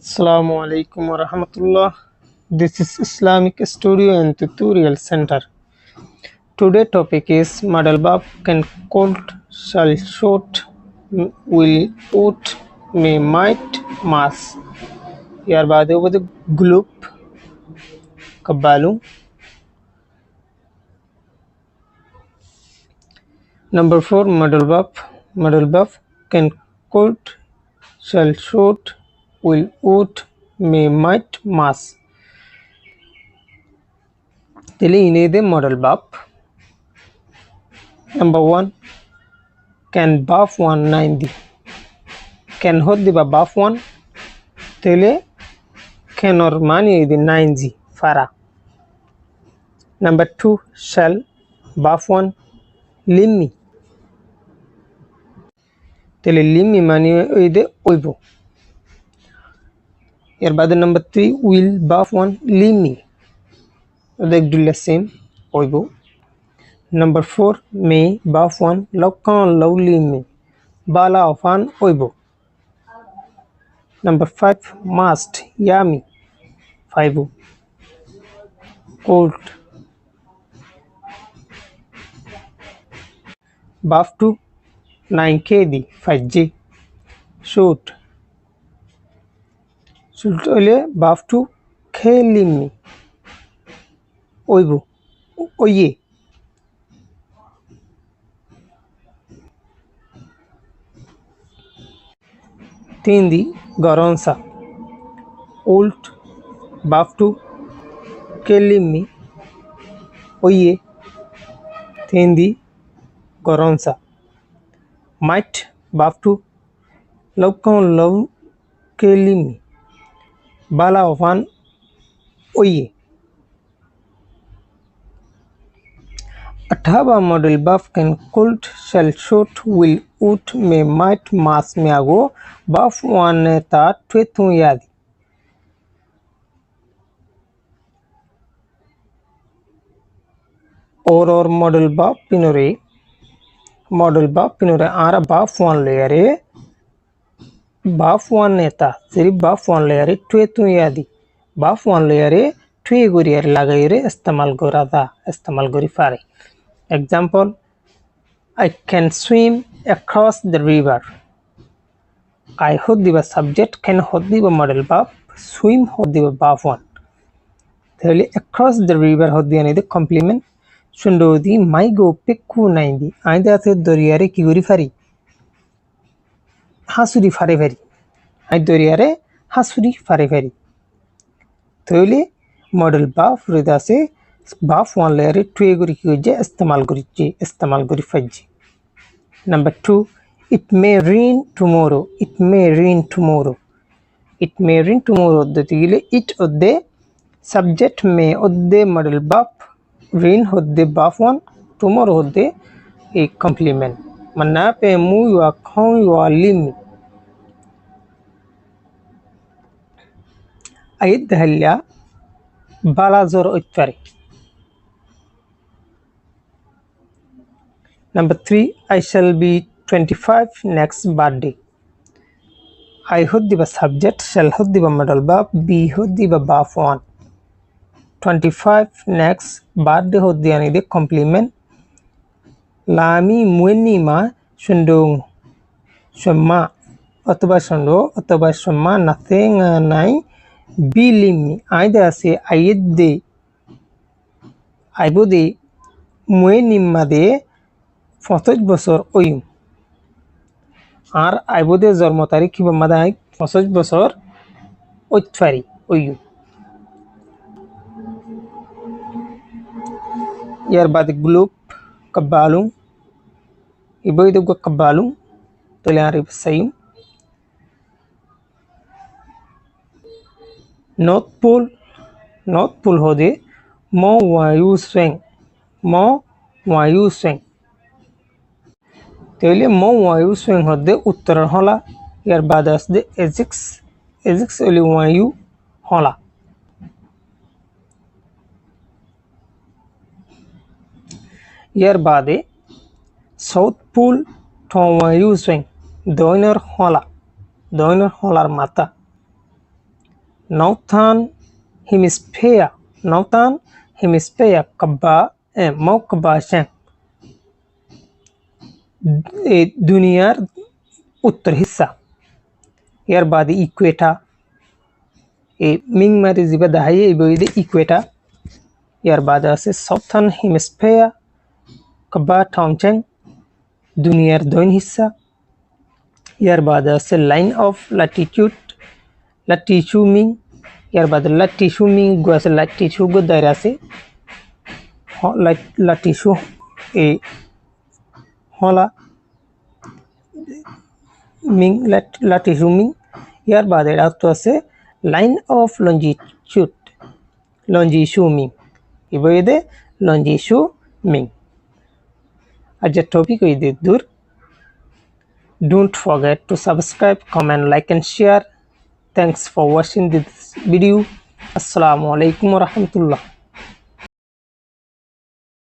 Assalamu alaikum wa rahmatullah. This is Islamic Studio and Tutorial Center. Today topic is model verb can cold shall short will ought may might mass. यार बाद है वो तो ग्लूप कबालू. Number 4 model verb can cold shall short will ought may might mass. Tele inede model verb. Number 1 can buff 190 can hot diba buff 1 tele can or mani the 90 fara. Number 2 shall buff 1 limmi tele limmi mani ide oibo. এরবাদে number 3 will buff 1 limmi the same oibo. Number 4 may buff 1 lokkan low limmi bala ofan oibo. Number 5 must yummy 5 cold. Buff 2 9 kd 5g shoot হলে buff 2 খেলিমি ওইবো ওইয়ে. তিন দি গরনসা old buff 2 খেলিমি ওইয়ে তিন দি গরনসা মাইট buff 2 লবকন লব খেলিমি bala ofan oye. 18 model buff can cold shall short will out may might mass me ago buff 1 ta twetu yadi or model buff pinore ara buff 1 layer buff 1 neta siri buff 1 layer twetu yadi buff 1 layer twe guriyar lagayre istemal gori fare. Example, I can swim across the river. I hod diba subject can hod diba model verb swim hod diba buff 1 thale across the river hod diya nide complement shundo di my go pekku 90 aida ate doriyare ki gori fari hasuri fare fari ai doriyare hasuri fare fari thale model verb rida se buff 1 layer twe gori ki je istemal gori fajji. Number 2 it may rain tomorrow oddetile it odde subject may odde model verb rain hodde buff 1 tomorrow hodde a complement manna pe mu ya khon ya lim ayid halya bala zor ottare. Number 3 I shall be 25 next birthday. I hod diba subject shall hod diba model verb be hod diba buff 1 25 next birthday hod diya nide complement lami muenni ma shundong shomma otoba shondo otoba shomma nothing nai bilimi aida ase ayidde aibode muenni made 50 বছর ওইম আর আইবদে জন্ম তারিখ কিবা মাদাই 50 বছর ওইতফারি ওইউ. ইয়ার বাদ গ্লুপ কবালু ইবইদ কবালু তলে আর Saim. North pole হদে মো ওয়ায়ু সোয়েং তাহলে মো ওয়ায়ু সোয়েং হদে উত্তরের হলা. ইয়ার বাদ আসবে এজিক্স ওলি ওয়ায়ু হলা. ইয়ার বাদে সাউথ পোল ঠ ওয়ায়ু সোয়েং দৈনের হলার মাথা Northern Hemisphere, Northern Hemisphere कब्बा मौकबा शें दुनियार उत्तर हिस्सा यार बाद इक्वेटा मिंग मारे जिबा दाहाये इबोइदे इक्वेटा यार बाद আছে সাউথার্ন হেমিস্ফিয়ার কব্বা টাউনচেং দুনিয়ার দক্ষিণ হিস্সা ইয়ার बाद আছে লাইন অফ ল্যাটিটিউড লাটিচু মিং ইয়ার बाद লাটিচু মিং গো আছে লাটিচু গো দায়রা আছে লাটিচু হলা মিং লাটিচু মিং ইয়ার बाद এটা তো আছে লাইন অফ লঞ্জিটিউড লঞ্জিচু মিং ইবইদে লঞ্জিচু মিং आज topic is dur. Don't forget to subscribe, comment, like and share. Thanks for watching this video. Assalamu alaikum warahmatullah.